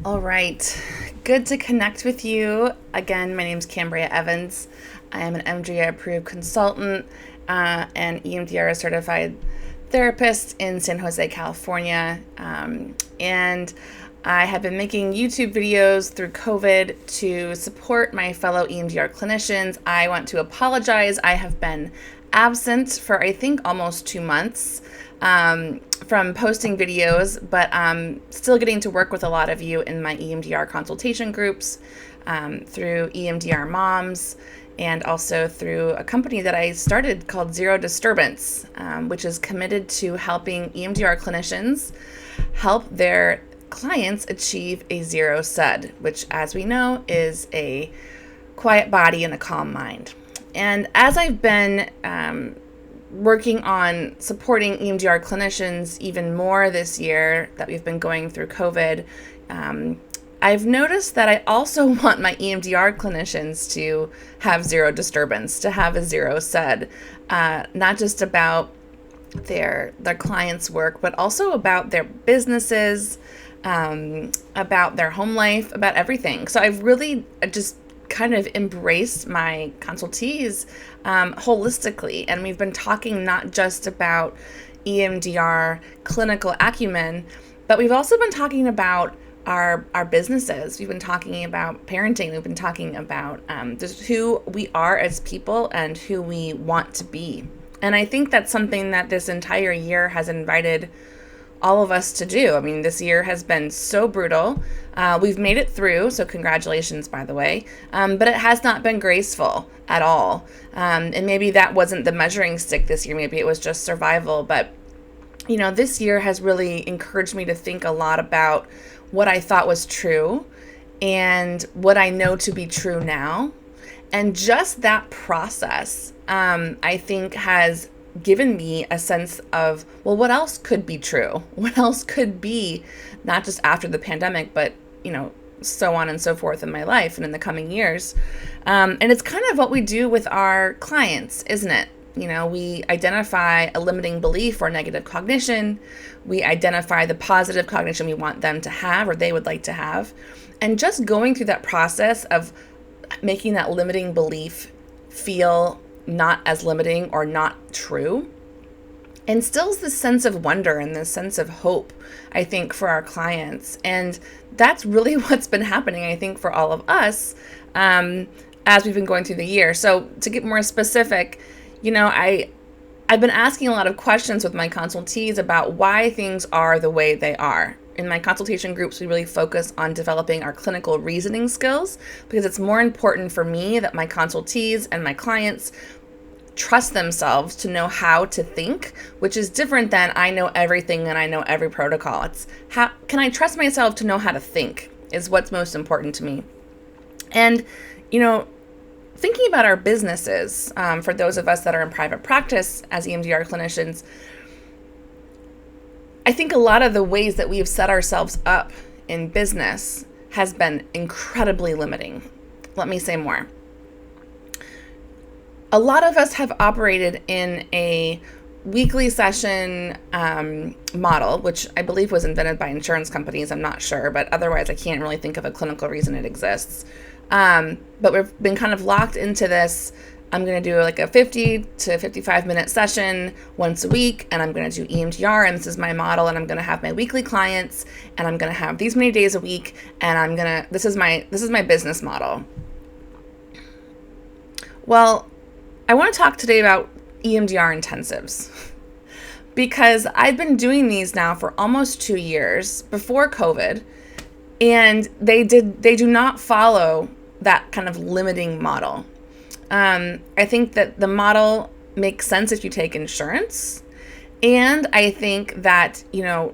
All right. Good to connect with you. Again, my name is Kambria Evans. I am an EMDRIA approved consultant and EMDR certified therapist in San Jose, California. And I have been making YouTube videos through COVID to support my fellow EMDR clinicians. I want to apologize. I have been absent for, I think, almost 2 months from posting videos, but I'm still getting to work with a lot of you in my EMDR consultation groups through EMDR Moms, and also through a company that I started called Disturbance, which is committed to helping EMDR clinicians help their clients achieve a zero SUD, which, as we know, is a quiet body and a calm mind. And as I've been working on supporting EMDR clinicians even more this year that we've been going through COVID, I've noticed that I also want my EMDR clinicians to have zero disturbance, to have a zero SUD, not just about their clients' work, but also about their businesses, about their home life, about everything. So I've really just kind of embraced my consultees holistically, and we've been talking not just about EMDR clinical acumen, but we've also been talking about our businesses. We've been talking about parenting. We've been talking about just who we are as people and who we want to be. And I think that's something that this entire year has invited all of us to do. I mean, this year has been so brutal. We've made it through, so congratulations, by the way. But it has not been graceful at all. And maybe that wasn't the measuring stick this year. Maybe it was just survival. But, you know, this year has really encouraged me to think a lot about what I thought was true and what I know to be true now. And just that process, I think, has given me a sense of, well, what else could be true? What else could be, not just after the pandemic, but, you know, so on and so forth in my life and in the coming years. And it's kind of what we do with our clients, isn't it? You know, we identify a limiting belief or negative cognition. We identify the positive cognition we want them to have or they would like to have. And just going through that process of making that limiting belief feel not as limiting or not true instills this sense of wonder and this sense of hope, I think, for our clients. And that's really what's been happening, I think, for all of us as we've been going through the year. So to get more specific, you know, I've been asking a lot of questions with my consultees about why things are the way they are. In my consultation groups, we really focus on developing our clinical reasoning skills because it's more important for me that my consultees and my clients trust themselves to know how to think, which is different than I know everything and I know every protocol. It's how can I trust myself to know how to think is what's most important to me. And, you know, thinking about our businesses, for those of us that are in private practice as EMDR clinicians, I think a lot of the ways that we've set ourselves up in business has been incredibly limiting. Let me say more. A lot of us have operated in a weekly session model, which I believe was invented by insurance companies. I'm not sure, but otherwise I can't really think of a clinical reason it exists. But we've been kind of locked into this. I'm going to do like a 50 to 55 minute session once a week, and I'm going to do EMDR, and this is my model, and I'm going to have my weekly clients, and I'm going to have these many days a week, and this is my business model. Well, I want to talk today about EMDR Intensives because I've been doing these now for almost 2 years before COVID, and they do not follow that kind of limiting model. I think that the model makes sense if you take insurance. And I think that, you know,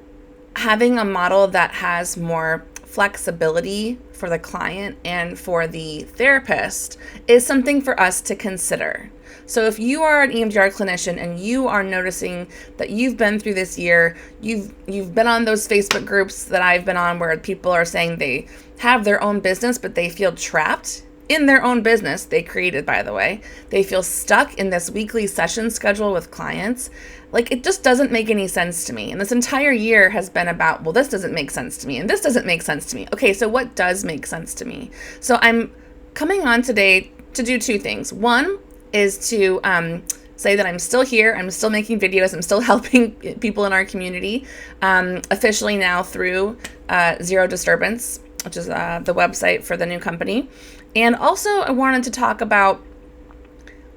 having a model that has more flexibility for the client and for the therapist is something for us to consider. So if you are an EMDR clinician and you are noticing that you've been through this year, you've been on those Facebook groups that I've been on where people are saying they have their own business, but they feel trapped in their own business they created, by the way. They feel stuck in this weekly session schedule with clients. Like, it just doesn't make any sense to me. And this entire year has been about, well, this doesn't make sense to me, and this doesn't make sense to me. Okay, so what does make sense to me? So I'm coming on today to do two things. One is to say that I'm still here. I'm still making videos. I'm still helping people in our community, officially now through Zero Disturbance, which is the website for the new company. And also I wanted to talk about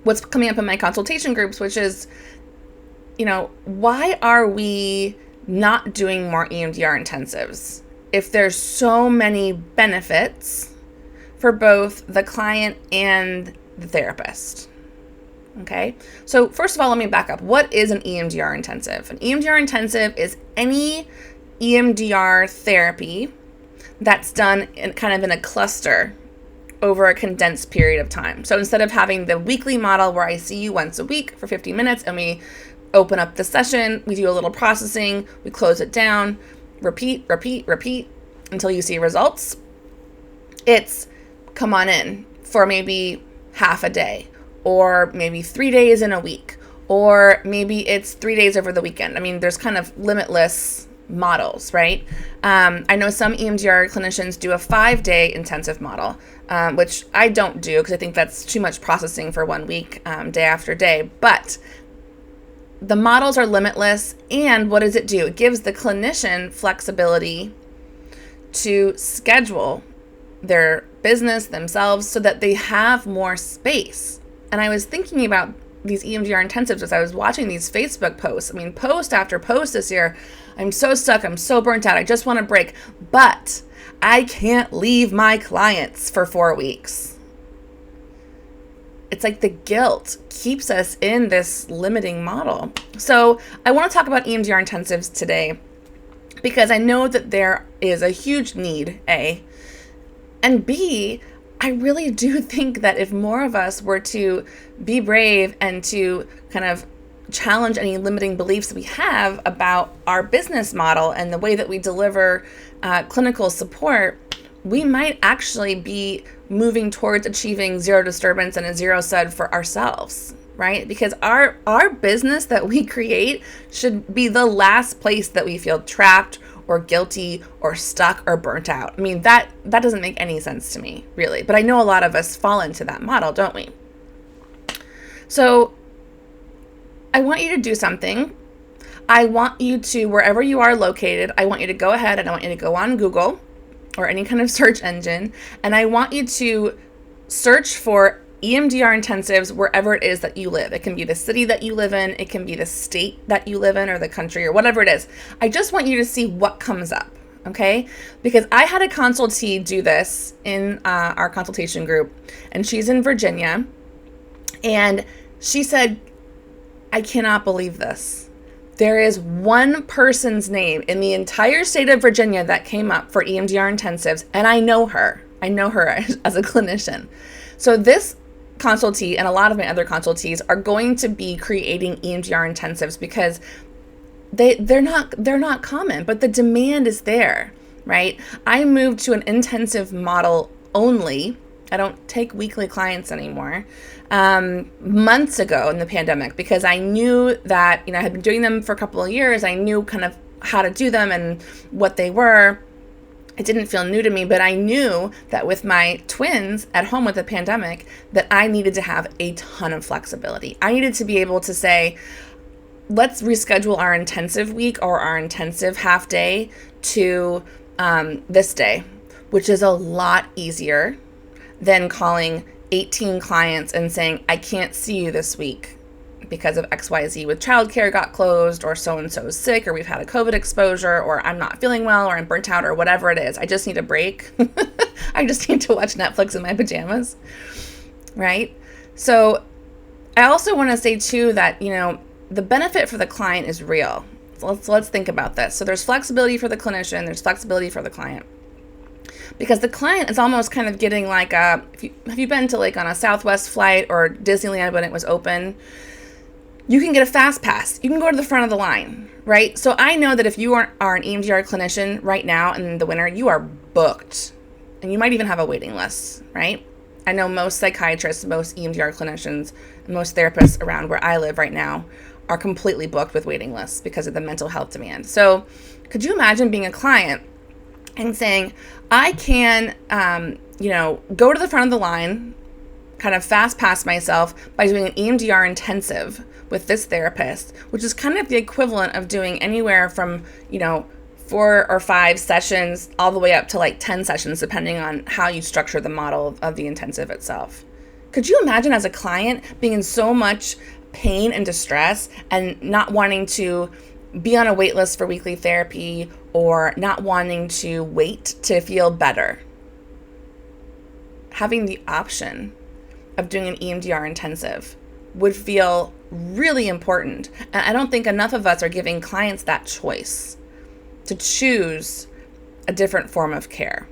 what's coming up in my consultation groups, which is, why are we not doing more EMDR intensives if there's so many benefits for both the client and the therapist? Okay, so first of all, let me back up. What is an EMDR intensive? An EMDR intensive is any EMDR therapy that's done in a cluster over a condensed period of time. So instead of having the weekly model where I see you once a week for 50 minutes and we open up the session, we do a little processing, we close it down, repeat until you see results. It's come on in for maybe half a day, or maybe 3 days in a week, or maybe it's 3 days over the weekend. I mean, there's kind of limitless models, right? I know some EMDR clinicians do a 5-day intensive model, which I don't do because I think that's too much processing for 1 week, day after day. But the models are limitless, and what does it do? It gives the clinician flexibility to schedule their business themselves so that they have more space. And I was thinking about these EMDR intensives as I was watching these Facebook posts. I mean, post after post this year, I'm so stuck, I'm so burnt out, I just want to break, but I can't leave my clients for 4 weeks. It's like the guilt keeps us in this limiting model. So I want to talk about EMDR intensives today because I know that there is a huge need, A, and B, I really do think that if more of us were to be brave and to kind of challenge any limiting beliefs we have about our business model and the way that we deliver clinical support, we might actually be moving towards achieving zero disturbance and a zero SUD for ourselves, right? Because our business that we create should be the last place that we feel trapped or guilty or stuck or burnt out. I mean, that doesn't make any sense to me, really. But I know a lot of us fall into that model, don't we? So I want you to do something. I want you to, wherever you are located, I want you to go ahead and I want you to go on Google or any kind of search engine, and I want you to search for EMDR intensives wherever it is that you live. It can be the city that you live in, it can be the state that you live in, or the country, or whatever it is. I just want you to see what comes up, okay? Because I had a consultee do this in our consultation group, and she's in Virginia, and she said, I cannot believe this. There is one person's name in the entire state of Virginia that came up for EMDR intensives, and I know her. I know her as a clinician. So this consultee and a lot of my other consultees are going to be creating EMDR intensives because they're not common, but the demand is there, right? I moved to an intensive model only. I don't take weekly clients anymore. Months ago in the pandemic, because I knew that, I had been doing them for a couple of years. I knew kind of how to do them and what they were. It didn't feel new to me, but I knew that with my twins at home with the pandemic, that I needed to have a ton of flexibility. I needed to be able to say, let's reschedule our intensive week or our intensive half day to this day, which is a lot easier than calling 18 clients and saying, I can't see you this week because of XYZ with childcare got closed, or so-and-so is sick, or we've had a COVID exposure, or I'm not feeling well, or I'm burnt out, or whatever it is. I just need a break. I just need to watch Netflix in my pajamas, right? So I also want to say too that, the benefit for the client is real. So let's think about this. So there's flexibility for the clinician, there's flexibility for the client. Because the client is almost kind of getting like have you been to like on a Southwest flight or Disneyland when it was open? You can get a fast pass. You can go to the front of the line, right? So I know that if you are an EMDR clinician right now in the winter, you are booked. And you might even have a waiting list, right? I know most psychiatrists, most EMDR clinicians, most therapists around where I live right now are completely booked with waiting lists because of the mental health demand. So could you imagine being a client and saying, I can, go to the front of the line, kind of fast pass myself by doing an EMDR intensive with this therapist, which is kind of the equivalent of doing anywhere from, 4 or 5 sessions all the way up to like 10 sessions, depending on how you structure the model of the intensive itself. Could you imagine as a client being in so much pain and distress and not wanting to be on a wait list for weekly therapy or not wanting to wait to feel better? Having the option of doing an EMDR intensive would feel really important. And I don't think enough of us are giving clients that choice to choose a different form of care,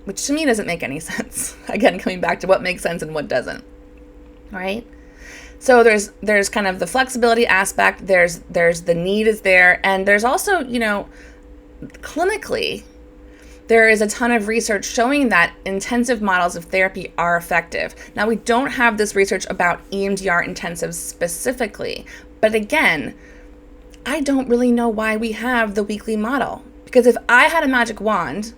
which to me doesn't make any sense. Again, coming back to what makes sense and what doesn't, right? So there's kind of the flexibility aspect, there's the need is there, and there's also, clinically, there is a ton of research showing that intensive models of therapy are effective. Now, we don't have this research about EMDR intensives specifically, but again, I don't really know why we have the weekly model. Because if I had a magic wand,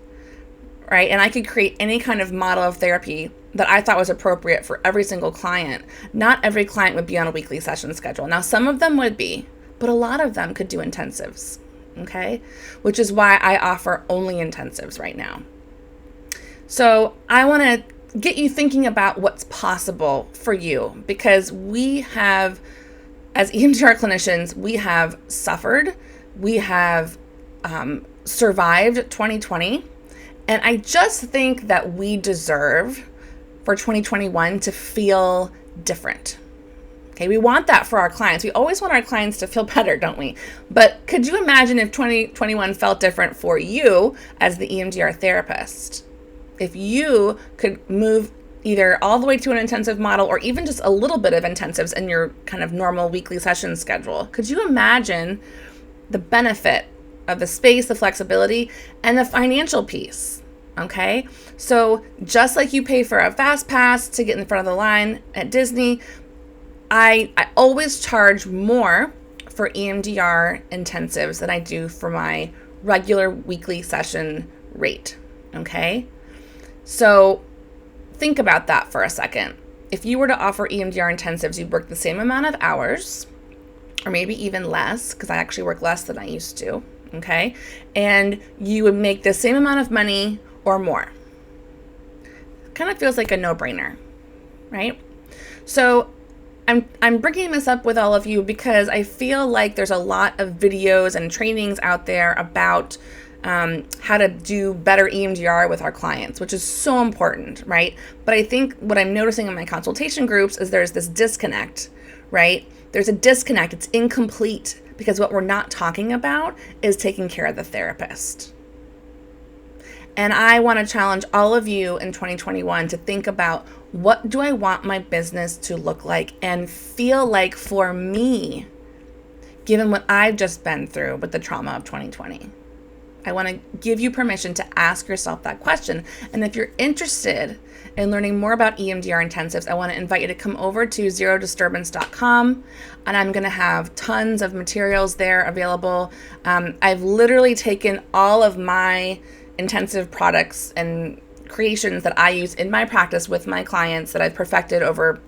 right, and I could create any kind of model of therapy that I thought was appropriate for every single client, not every client would be on a weekly session schedule. Now, some of them would be, but a lot of them could do intensives, okay? Which is why I offer only intensives right now. So I want to get you thinking about what's possible for you, because we have, as EMDR clinicians, we have suffered, we have survived 2020, and I just think that we deserve for 2021 to feel different. Okay, we want that for our clients. We always want our clients to feel better, don't we? But could you imagine if 2021 felt different for you as the EMDR therapist? If you could move either all the way to an intensive model or even just a little bit of intensives in your kind of normal weekly session schedule. Could you imagine the benefit of the space, the flexibility, and the financial piece? Okay, so just like you pay for a fast pass to get in front of the line at Disney, I always charge more for EMDR intensives than I do for my regular weekly session rate. Okay, so think about that for a second. If you were to offer EMDR intensives, you'd work the same amount of hours, or maybe even less, because I actually work less than I used to, okay? And you would make the same amount of money or more. Kind of feels like a no-brainer, right? So I'm bringing this up with all of you because I feel like there's a lot of videos and trainings out there about how to do better EMDR with our clients, which is so important, right? But I think what I'm noticing in my consultation groups is there's this disconnect, right? There's a disconnect. It's incomplete because what we're not talking about is taking care of the therapist. And I want to challenge all of you in 2021 to think about, what do I want my business to look like and feel like for me, given what I've just been through with the trauma of 2020? I want to give you permission to ask yourself that question. And if you're interested in learning more about EMDR intensives, I want to invite you to come over to ZeroDisturbance.com, and I'm going to have tons of materials there available. I've literally taken all of my intensive products and creations that I use in my practice with my clients that I've perfected over,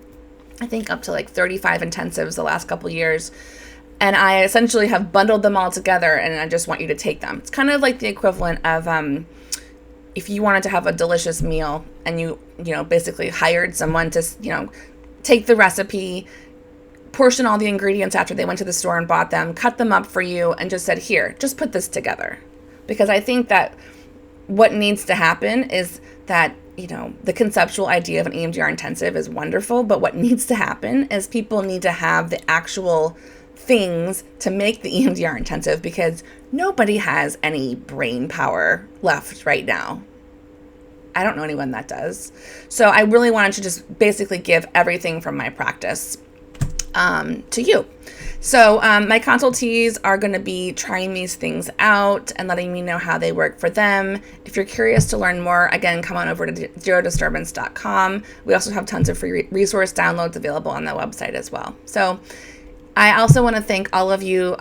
I think, up to like 35 intensives the last couple years. And I essentially have bundled them all together, and I just want you to take them. It's kind of like the equivalent of if you wanted to have a delicious meal and you basically hired someone to, take the recipe, portion all the ingredients after they went to the store and bought them, cut them up for you, and just said, here, just put this together. Because I think that what needs to happen is that, the conceptual idea of an EMDR intensive is wonderful, but what needs to happen is people need to have the actual things to make the EMDR intensive, because nobody has any brain power left right now. I don't know anyone that does. So I really wanted to just basically give everything from my practice to you. So my consultees are going to be trying these things out and letting me know how they work for them. If you're curious to learn more, again, come on over to ZeroDisturbance.com. We also have tons of free resource downloads available on the website as well. So I also want to thank all of you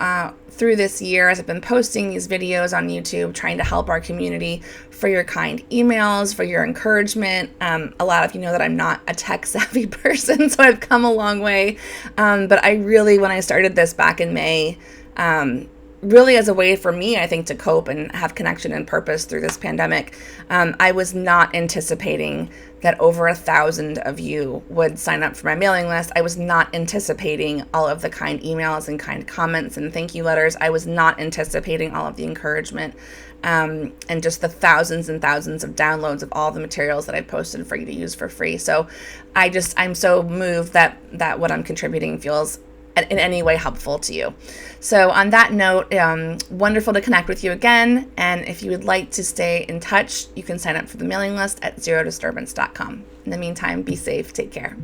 through this year as I've been posting these videos on YouTube, trying to help our community, for your kind emails, for your encouragement. A lot of you know that I'm not a tech savvy person, so I've come a long way. But I really, when I started this back in May, really as a way for me, I think, to cope and have connection and purpose through this pandemic, I was not anticipating that over 1,000 of you would sign up for my mailing list. I was not anticipating all of the kind emails and kind comments and thank you letters. I was not anticipating all of the encouragement and just the thousands and thousands of downloads of all the materials that I posted for you to use for free. So I'm so moved that what I'm contributing feels in any way helpful to you. So on that note, wonderful to connect with you again. And if you would like to stay in touch, you can sign up for the mailing list at ZeroDisturbance.com. In the meantime, be safe. Take care.